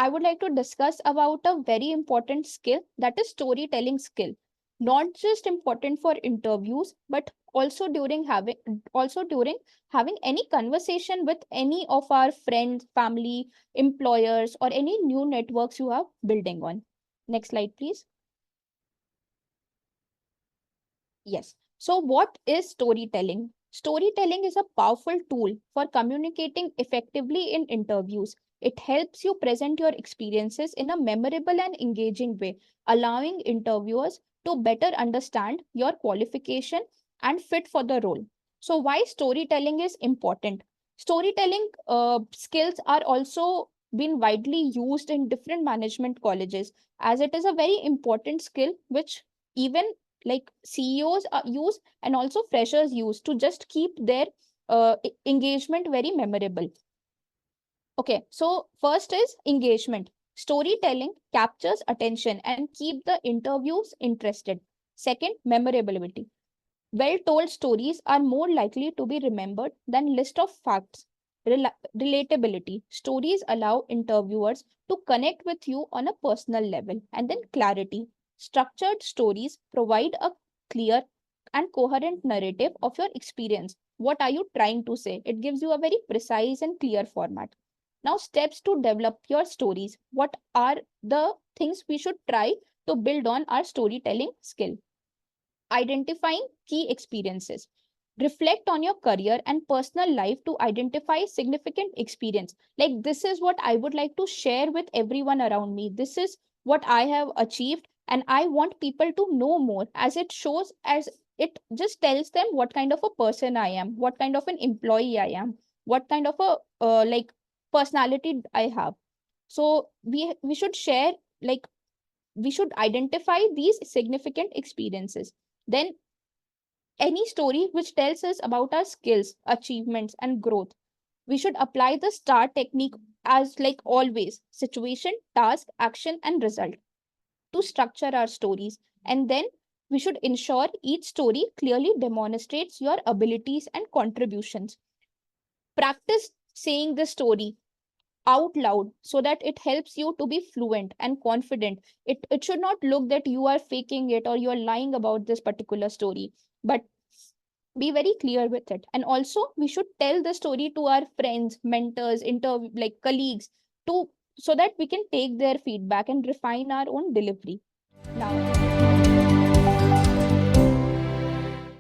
I would like to discuss about a very important skill, that is storytelling skill. Not just important for interviews, but also during having any conversation with any of our friends, family, employers, or any new networks you are building on. Next slide, please. Yes. So, what is storytelling? Storytelling is a powerful tool for communicating effectively in interviews. It helps you present your experiences in a memorable and engaging way, allowing interviewers to better understand your qualification and fit for the role. So, why storytelling is important? Storytelling skills are also been widely used in different management colleges, as it is a very important skill which even like CEOs use and also freshers use to just keep their engagement very memorable. Okay, so first is engagement. Storytelling captures attention and keep the interviews interested. Second, memorability. Well-told stories are more likely to be remembered than list of facts. Relatability. Stories allow interviewers to connect with you on a personal level. And then clarity. Structured stories provide a clear and coherent narrative of your experience. What are you trying to say? It gives you a very precise and clear format. Now, steps to develop your stories. What are the things we should try to build on our storytelling skill? Identifying key experiences. Reflect on your career and personal life to identify significant experience. Like, this is what I would like to share with everyone around me. This is what I have achieved, and I want people to know more, as it shows, as it just tells them what kind of a person I am, what kind of an employee I am, what kind of a personality I have. So we should share, like, we should identify these significant experiences. Then, any story which tells us about our skills, achievements, and growth. We should apply the STAR technique, as like always: situation, task, action, and result, to structure our stories. And then we should ensure each story clearly demonstrates your abilities and contributions. Practice saying the story out loud so that it helps you to be fluent and confident. It should not look that you are faking it or you are lying about this particular story, but be very clear with it. And also, we should tell the story to our friends, mentors, like colleagues, to so that we can take their feedback and refine our own delivery. Now